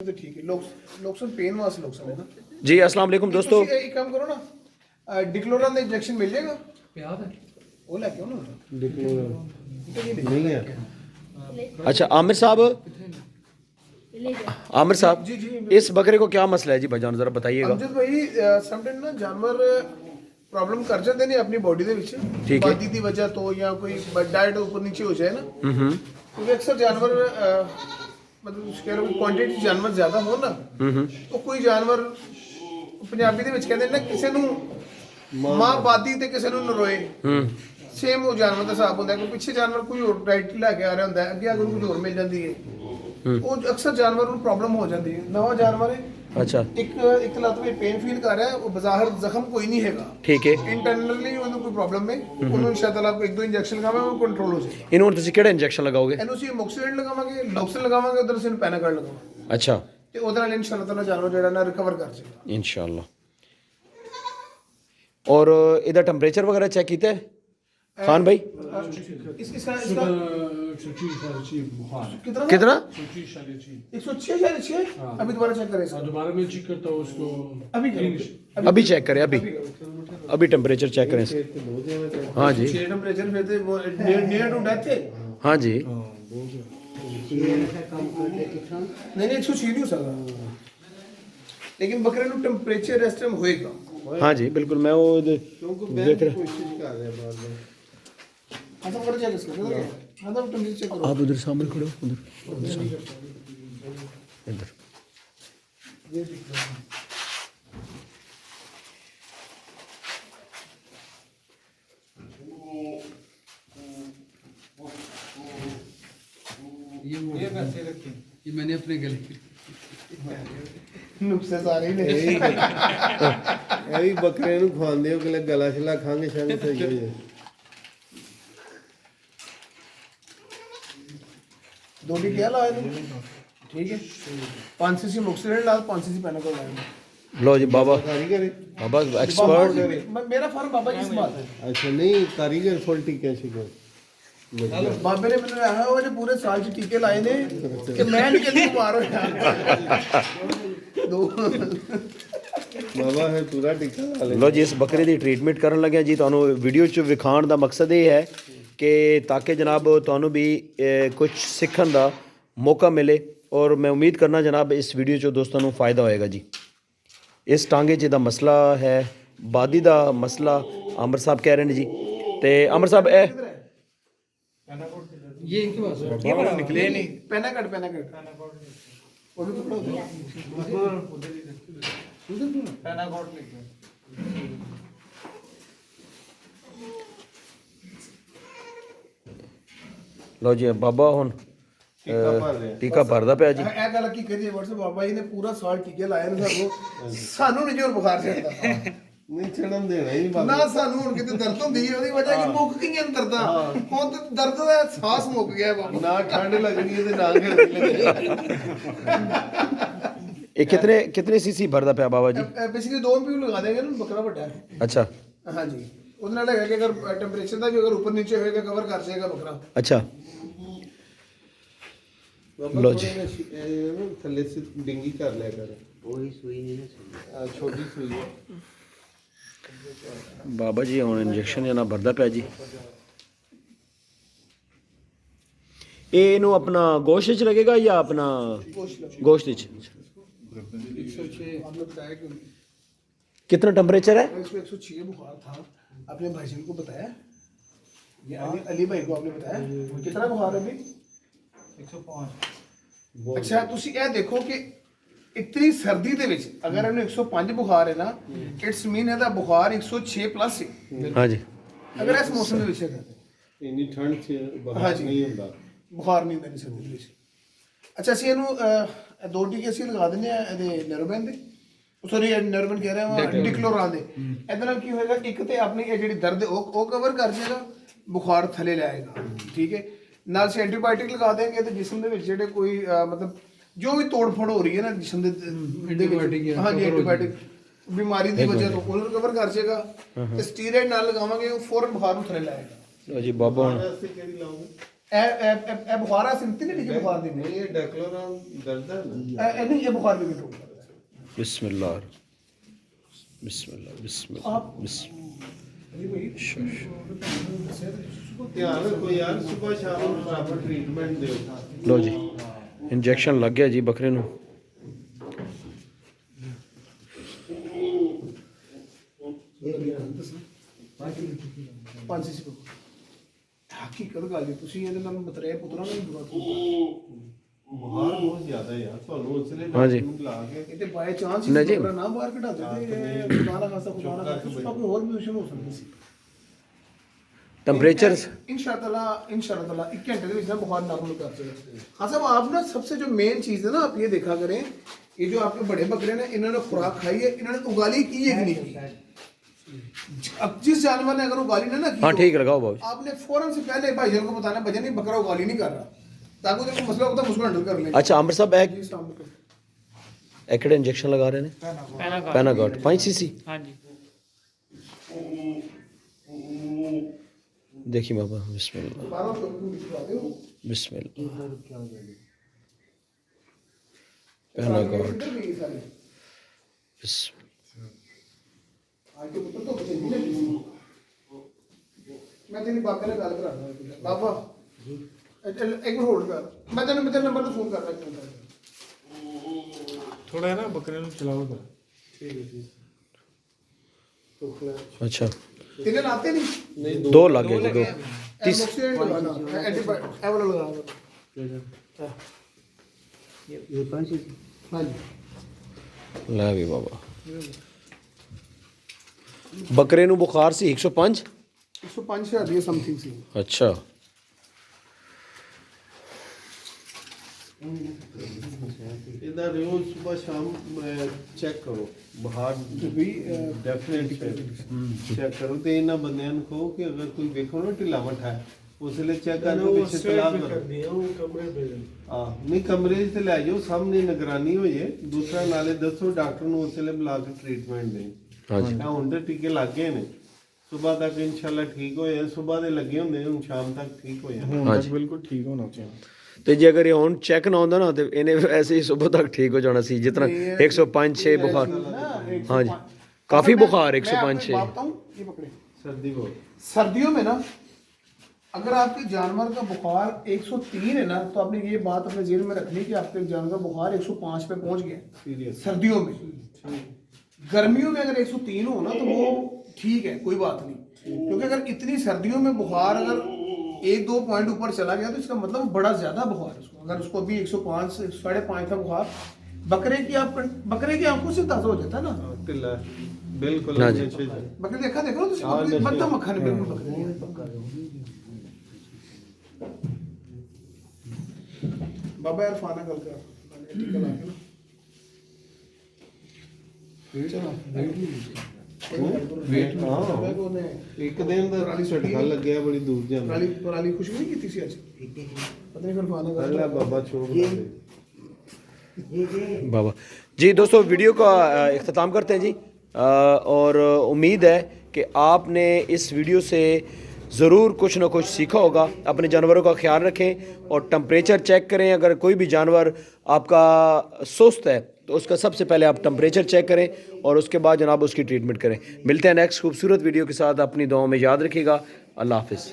तो ठीक है लोक्सन पेन वास्ते लोक्सन है ना जी अस्सलाम वालेकुम दोस्तों। एक काम करो ना डिक्लोरन का इंजेक्शन मिल जाएगा प्याज है वो लेके आओ ना नहीं है। अच्छा आमिर साहब जी जी इस बकरे को क्या मसला है जी भाईजान जरा बताइएगा। अमजद भाई समटाइम ना जानवर प्रॉब्लम कर जाते ने अपनी बॉडी ਦੇ ਵਿੱਚ ठीक है। ਬਾਦੀ ਦੀ ਵਜ੍ਹਾ ਤੋਂ ਜਾਂ ਕੋਈ ਡਾਈਟ ਉੱਪਰ ਨੀਚੇ ਹੋ ਜਾਏ ਨਾ क्योंकि अक्सर जानवर मतलब कह लो क्वांटिटी जानवर ਜ਼ਿਆਦਾ ਹੋਣ ਨਾ ਉਹ ਕੋਈ ਜਾਨਵਰ ਪੰਜਾਬੀ ਦੇ ਵਿੱਚ ਕਹਿੰਦੇ ਨੇ ਨਾ ਕਿਸੇ ਨੂੰ ਮਾਂ ਬਾਦੀ ਤੇ ਕਿਸੇ ਨੂੰ ਨਰੋਏ ਸੇਮ ਉਹ ਜਾਨਵਰ ਦਾ ਹਿਸਾਬ ਹੁੰਦਾ ਕਿ ਪਿੱਛੇ ਜਾਨਵਰ ਕੋਈ ਹੋਰ ਡਾਈਟ ਲੈ ਕੇ ਆ ਰਿਹਾ ਹੁੰਦਾ ਹੈ ਅੱਗੇ ਅਗਰ ਕੁਝ ਹੋਰ ਮਿਲ ਜਾਂਦੀ ਹੈ ਉਹ ਅਕਸਰ ਜਾਨਵਰ ਨੂੰ ਪ੍ਰੋਬਲਮ ਹੋ ਜਾਂਦੀ ਹੈ ਨਵਾਂ ਜਾਨਵਰ ਹੈ अच्छा ਇੱਕ ਲੱਤ ਵਿੱਚ ਪੇਨ ਫੀਲ ਕਰ ਰਿਹਾ ਹੈ ਉਹ ਬਾਜ਼ਾਰ ਜ਼ਖਮ ਕੋਈ ਨਹੀਂ ਹੈਗਾ ठीक है। ਇੰਟਰਨਲੀ ਉਹਨੂੰ ਕੋਈ ਪ੍ਰੋਬਲਮ ਹੈ ਉਹਨੂੰ ਇਨਸ਼ਾਅੱਲਾ ਇੱਕ ਦੋ ਇੰਜੈਕਸ਼ਨ ਲਗਾਵਾਂਗੇ ਉਹ ਕੰਟਰੋਲ ਹੋ ਜਾਏਗਾ इन्होंने तुसी केड़ा इंजेक्शन लगाओगे? ਇਹਨੂੰ ਅਸੀਂ ਮੋਕਸੀਡੈਂਟ ਲਗਾਵਾਂਗੇ ਲੋਕਸਨ ਲਗਾਵਾਂਗੇ ਉਧਰ ਅਸੀਂ ਪੈਨਾਕਾਰਡ ਲਗਾਵਾਂਗੇ अच्छा ਤੇ ਉਹਦੇ ਨਾਲ ਇਨਸ਼ਾਅੱਲਾ ਤਾਲਾ ਜਾਨਵਰ ਜਿਹੜਾ ਨਾ ਰਿਕਵਰ ਕਰ ਜਾਏਗਾ इंशाल्लाह। और इधर टेम्परेचर वगैरह चेक किया है खान भाई? इसका कितना कितना? 106 अभी दोबारा चेक करें इसका दोबारा में चेक करता हूँ उसको अभी करो अभी चेक करें अभी टेम्परेचर चेक करें हाँ जी टेम्परेचर फिर तो नियर टू डेथ है हाँ जी नहीं 106 नहीं हो सकता लेकिन बकरे ਨੂੰ टेम्परेचर इस टाइम होएगा हाँ जी बिल्कुल मैं वो देख रहा कोशिश कर रहे हैं बाद में। अच्छा कर चेक इसका किधर गया हाँ तो टेम्परेचर चेक करो आप उधर सामने खड़े हो उधर इधर ये मैंने अपने गले नुक्से सारे ही ले ਇਹ ਵੀ ਬੱਕਰੇ ਨੂੰ ਖਵਾਉਂਦੇ ਹੋ ਕਿ ਗਲਾ ਛਲਾ ਖੰਘ ਛੰਗ ਸਹੀ ਹੋ ਜਾਏ। दो टी क्या लाए तुम ठीक है 5 सीसी मोक्सिडेंट ला 5 सीसी पैनाकोल लाए लो जी बाबा ਕਾਰੀਗਰ ਹੈ? बाबा एक्सपर्ट मेरा फार्म बाबा जी इस बात है ਅੱਛਾ ਨਹੀਂ ਕਾਰੀਗਰ ਫੁੱਲ ਟਿਕਿਆ ਸੀਗਾ। बाबे ने मैंने आया वो पूरे साल के टीके लाए ने कि मैं नहीं कभी बीमार हो दो ਬਾਬਾ ਹੈ ਪੂਰਾ ਟਿਕਾ ਲਾ ਲੈ। ਲੋ ਜੀ ਇਸ ਬੱਕਰੇ ਦੀ ਟ੍ਰੀਟਮੈਂਟ ਕਰਨ ਲੱਗਿਆ ਜੀ ਤੁਹਾਨੂੰ ਵੀਡੀਓ 'ਚ ਵਿਖਾਉਣ ਦਾ ਮਕਸਦ ਇਹ ਹੈ ਕਿ ਤਾਂ ਕਿ ਜਨਾਬ ਤੁਹਾਨੂੰ ਵੀ ਕੁਝ ਸਿੱਖਣ ਦਾ ਮੌਕਾ ਮਿਲੇ ਔਰ ਮੈਂ ਉਮੀਦ ਕਰਨਾ ਜਨਾਬ ਇਸ ਵੀਡੀਓ 'ਚੋਂ ਦੋਸਤਾਂ ਨੂੰ ਫਾਇਦਾ ਹੋਏਗਾ ਜੀ। ਇਸ ਟਾਂਗੇ 'ਚ ਦਾ ਮਸਲਾ ਹੈ ਬਾਦੀ ਦਾ ਮਸਲਾ ਅਮਰ ਸਾਹਿਬ ਕਹਿ ਰਹੇ ਨੇ ਜੀ ਤੇ ਅਮਰ ਸਾਹਿਬ ਇਹ ये इनके पास है ये बड़ा निकले नहीं पैना कट वो भी टुकड़ा पैना कट लिखे ਲੋ ਜੀ ਬਾਬਾ ਹੁਣ ਟਿੱਕਾ ਭਰ ਰਿਹਾ। ਟੀਕਾ ਭਰਦਾ ਪਿਆ ਜੀ। ਇਹ ਗੱਲ ਕੀ ਕਰੀਏ ਵਟਸ ਬਾਬਾ ਜੀ ਨੇ ਪੂਰਾ ਸਾਲ ਟੀਕੇ ਲਾਏ ਨੇ ਸਾਨੂੰ ਨਹੀਂ ਜੋਰ ਬੁਖਾਰ ਚੜਦਾ ਨਹੀਂ ਛੜਨ ਦੇਣਾ ਹੀ ਨਹੀਂ ਬਾਬਾ। ਨਾ ਸਾਨੂੰ ਹੁਣ ਕਿਤੇ ਦਰਦ ਹੁੰਦੀ ਹੈ ਉਹਦੀ ਵਜ੍ਹਾ ਕਿ ਮੁੱਕ ਗਈਆਂ ਨੇ ਦਰਦਾਂ ਹੁਣ ਤੇ ਦਰਦ ਦਾ ਸਾਹਸ ਮੁੱਕ ਗਿਆ ਬਾਬਾ ਨਾ ਠੰਡ ਲੱਗਣੀ ਹੈ ਤੇ ਨਾ ਗਰਮੀ ਲੱਗਣੀ। ਇਹ ਕਿਤਨੇ ਸੀਸੀ ਭਰਦਾ ਪਿਆ ਬਾਬਾ ਜੀ? बेसिकली 2 MPU लगा देंगे ना बकरा बड़ा है ਅੱਛਾ हाँ जी ਉਹਦੇ ਨਾਲ ਹੈਗਾ ਕਿ ਅਗਰ ਟੈਂਪਰੇਚਰ ਦਾ ਵੀ ਅਗਰ ਉੱਪਰ ਨੀਚੇ ਹੋਏਗਾ ਕਵਰ ਕਰ ਜਾਏਗਾ ਬੱਕਰਾ ਅੱਛਾ ਬਾਬਾ ਲਓ ਜੀ। ਇਹ ਨਾ ਥੱਲੇ ਸੇ ਡਿੰਗੀ ਕਰ ਲਿਆ ਕਰ। ਉਹੀ ਸੂਈ ਨਹੀਂ ਨਾ ਛੋਟੀ ਸੂਈ ਹੈ। ਬਾਬਾ ਜੀ ਹੁਣ ਇੰਜੈਕਸ਼ਨ ਜਨਾ ਭਰਦਾ ਪਿਆ ਜੀ। ਇਹ ਇਹਨੂੰ ਆਪਣਾ ਗੋਸ਼ਤ ਚ ਲੱਗੇਗਾ ਜਾਂ ਆਪਣਾ ਗੋਸ਼ਤ ਚ? 106 आपने बताया कि कितना टेम्परेचर है? इसको 106 बुखार था अपने भाईजान को बताया ये अली भाई को आपने बताया कितना बुखार है अभी 105 अच्छा ਤੁਸੀਂ ਇਹ ਦੇਖੋ ਕਿ ਇਤਨੀ ਸਰਦੀ ਦੇ ਵਿੱਚ ਅਗਰ ਇਹਨੂੰ 105 ਬੁਖਾਰ ਹੈ ਨਾ ਇਟਸ ਮੀਨ ਇਹਦਾ ਬੁਖਾਰ 106 ਪਲੱਸ ਹੈ हाँ जी ਅਗਰ ਇਸ ਮੌਸਮ ਦੇ ਵਿੱਚ ਹੈਗਾ ਇੰਨੀ ਠੰਡ 'ਚ ਬਾਹਰ ਹਾਂਜੀ। ਨਹੀਂ ਹੁੰਦਾ। ਬੁਖਾਰ ਨਹੀਂ ਹੁੰਦਾ ਸਰਦੀ ਦੇ ਵਿੱਚ ਅੱਛਾ ਅਸੀਂ ਇਹਨੂੰ ਦੋ ਟੀਕੇ ਅਸੀਂ ਲਗਾ ਦਿੰਦੇ ਆ ਇਹਦੇ ਨਰਵਨ ਦੇ ਸੌਰੀ ਨਰਵਨ ਕਹਿ ਰਿਹਾ ਹਾਂ ਡਿਕਲੋਰਾਨ ਦੇ ਇਹਦੇ ਨਾਲ ਕੀ ਹੋਏਗਾ ਇੱਕ ਤੇ ਆਪਣੀ ਇਹ ਜਿਹੜੀ ਦਰਦ ਉਹ ਕਵਰ ਕਰ ਜਾਏਗਾ ਬੁਖਾਰ ਥੱਲੇ ਲੈ ਆਏਗਾ ਠੀਕ ਹੈ ਨਾਲ ਅਸੀਂ ਐਂਟੀਬਾਇਓਟਿਕ ਲਗਾ ਦੇਂਗੇ ਤੇ ਜਿਸਮ ਦੇ ਵਿੱਚ ਜਿਹੜੇ ਕੋਈ ਮਤਲਬ ਜੋ ਵੀ ਤੋੜ ਫੋੜ ਹੋ ਰਹੀ ਹੈ ਨਾ ਜਿਸਮ ਦੇ ਐਂਟੀਬਾਇਓਟਿਕ ਹਾਂਜੀ ਐਂਟੀਬਾਇਓਟਿਕ ਬਿਮਾਰੀ ਦੀ ਵਜ੍ਹਾ ਤੋਂ ਉਹਨੂੰ ਰਿਕਵਰ ਕਰ ਜਾਏਗਾ ਤੇ ਸਟੀਰੋਇਡ ਨਾਲ ਲਗਾਵਾਂਗੇ ਉਹ ਫੌਰਨ ਬੁਖਾਰ ਨੂੰ ਥੱਲੇ ਲਾਏਗਾ। ਲਓ ਜੀ ਬਾਬਾ ਹੁਣ ਵਾਸਤੇ ਕਿਹੜੀ ਲਾਉਂਗੇ? ਇਹ ਬੁਖਾਰ ਆ ਸਿੰਤੀ ਨਹੀਂ ਲਿਖੇ ਬੁਖਾਰ ਦੀ नहीं ये डेक्लोरान दर्द है ना ਇਹ ਨਹੀਂ ਇਹ ਬੁਖਾਰ ਵੀ ਕੰਟਰੋਲ ਕਰਦਾ ਹੈ बिस्मिल्लाह बिस्मिल्लाह बिस्मिल्लाह आप- ध्यान रखो यार सुबह शाम प्रॉपर ट्रीटमेंट दो लो जी इंजेक्शन लग गया जी बकरे ਨੂੰ ਪੰਜ ਸੀ ਕੋ ਹਕੀਕਤ ਗੱਲ ਹੈ ਤੁਸੀਂ ਇਹਦੇ ਨਾਲ ਮਤਰੇ ਪੁੱਤਰਾਂ ਨੂੰ ਬੁਰਾ ਕੀਤਾ बुखार बहुत ज्यादा है यार ਤੁਹਾਨੂੰ ਉਸਲੇ हाँ जी। ਡਾਕਟਰ ਨੂੰ ਬੁਲਾ ਕੇ ਇਹ ਤੇ ਬਾਈ ਚਾਂਸ ਨਹੀਂ ਜੀ। ਨਾ ਬਾਹਰ ਕਢਾਉਂਦੇ ਤੇ ਖੁਦਾ ਨਾ ਖਾਸਾ ਖੁਦਾ ਨਾ ਖਾਸਾ ਉਸ ਤੋਂ ਹੋਰ ਪੋਜੀਸ਼ਨ ਹੋ ਸਕਦੀ ਸੀ टेम्परेचर इंशाल्लाह 1 घंटे के बीच बुखार नॉर्मल कर सकते हाँ साहब आप ना सबसे जो मेन चीज़ है ना आप ये देखा करें ये जो आपके बड़े बकरे ने इन्होंने खुराक खाई है इन्होंने उगाली की है कि नहीं की अब जिस जानवर ने अगर उगाली ना की हाँ ठीक लगाओ बाबू आपने फौरन से पहले भाईजान को बताना भजन नहीं बकरा उगाली नहीं कर रहा ताकि उधर कोई मसला होता है उसको हैंडल कर लें अच्छा आमिर साहब जी, अस्सलाम वालेकुम। एकड़े इंजेक्शन लगा रहे हैं पैनागॉट 5 cc हाँ जी देखिए बाबा बिस्मिल्लाह दोबारा उसको दिखवा दो। बिस्मिल्लाह पैनागॉट इधर भी ये सारे। आज के पुत्र तो बचे नहीं लगे। मैं तेरी बाबे ने गल करा बाबा एक मिनट होल्ड कर मैं तेरे नंबर पे फोन कर रहा हूं थोड़ा है ना बकरे ਨੂੰ ਚਲਾਓ ਤਾਂ ठीक है जी तो अच्छा तेरे आते नहीं दो लग गए जी दो तीस एमोक्सिडेंट लगाना एंटीबायोटिक ए वाला लगा ये 5 cc हां जी ਲੈ ਵੀ ਬਾਬਾ ਬੱਕਰੇ ਨੂੰ ਬੁਖਾਰ ਸੀ 105 105 से आधी समथिंग सी अच्छा ਇਹਦਾ ਰੋਜ਼ ਸਵੇਰ ਸ਼ਾਮ ਚੈੱਕ ਕਰੋ ਬਾਹਰ भी ਡੈਫੀਨਿਟ ਚੈੱਕ ਕਰੋ ਤੇ ਇਹਨਾਂ ਬੰਦਿਆਂ ਨੂੰ ਕਹੋ ਕਿ ਅਗਰ ਕੋਈ ਵੇਖੋ ਨਾ ਢਿੱਲਾ ਮੱਠਾ ਹੈ ਉਸ ਲਈ ਚੈੱਕ ਕਰਕੇ ਪਿੱਛੇ ਤਲਾਕ ਕਰੋ ਹਾਂ ਨਹੀਂ ਕਮਰੇ 'ਚ ਤੇ ਲੈ ਜਾਓ ਸਾਹਮਣੇ ਨਿਗਰਾਨੀ ਹੋ ਜੇ ਦੂਸਰਾ ਨਾਲੇ ਦੱਸੋ ਡਾਕਟਰ ਨੂੰ ਉਸ ਲਈ ਬੁਲਾ ਕੇ ਟ੍ਰੀਟਮੈਂਟ ਦੇ ਹਾਂਜੀ ਹੁਣ ਤੇ ਟੀਕੇ ਲੱਗ ਗਏ ਨੇ ਸਵੇਰ ਤੱਕ ਇਨਸ਼ਾਅੱਲਾ ਠੀਕ ਹੋਏ ਸਵੇਰ ਦੇ ਲੱਗੇ ਹੁੰਦੇ ਹੁਣ ਸ਼ਾਮ ਤੱਕ ਠੀਕ ਹੋ ਜਾਣਾ ਹਾਂਜੀ ਬਿਲਕੁਲ ਠੀਕ ਹੋਣਾ ਚਾਹੀਦਾ ਤੇ ਜੇ ਅਗਰ ਇਹ ਹੁਣ ਚੈੱਕ ਨਾ ਹੁੰਦਾ ਨਾ ਤੇ ਇਹਨੇ ਐਸੇ ਹੀ ਸਵੇਰ ਤੱਕ ਠੀਕ ਹੋ ਜਾਣਾ ਸੀ ਜਿਤਨਾ 105 6 बुखार हाँ जी काफी बुखार 105 6 बताऊं ये पकड़े सर्दी बहुत सर्दियों में ना अगर आपके जानवर का बुखार 103 है ना तो आपने ये बात अपने जेल में रखनी कि आपके जानवर का बुखार 105 पे पहुंच गया सीरियस सर्दियों में गर्मियों में अगर 103 हो ना तो वो ठीक है कोई बात नहीं क्योंकि अगर इतनी सर्दियों में बुखार अगर 1-2 पॉइंट ऊपर चला गया तो इसका मतलब बड़ा ज्यादा बुखार है उसको अगर उसको अभी 105 से 5.5 था बुखार बकरे की आंखों से ताजा हो जाता है ना ढिल्ला बिल्कुल हाँ जी। अच्छे से बकरे देखा देखो ना हाँ, बकरे जैसे- बद्दा मक्खन है बिल्कुल बाबा यार फाना कल कर मैंने कल आके ना चलो वेट हाँ एक दिन ਦਾ ਝਟਕਾ ਲੱਗਿਆ ਬੜੀ ਦੂਰ ਜਾਂਦਾ पराली खुश नहीं की थी आज पता नहीं कल फाना ਅੱਲਾ कर ਬਾਬਾ ਛੋੜ ਦੇ बाबा जी दोस्तों वीडियो का इख्तिताम करते हैं जी और उम्मीद है कि आपने इस वीडियो से ज़रूर कुछ ना कुछ सीखा होगा अपने जानवरों का ख्याल रखें और टेम्परेचर चेक करें अगर कोई भी जानवर आपका सुस्त है तो उसका सबसे पहले आप टेम्परेचर चेक करें और उसके बाद जनाब उसकी ट्रीटमेंट करें मिलते हैं नेक्स्ट खूबसूरत वीडियो के साथ अपनी दुआओं में याद रखिएगा अल्लाह हाफिज़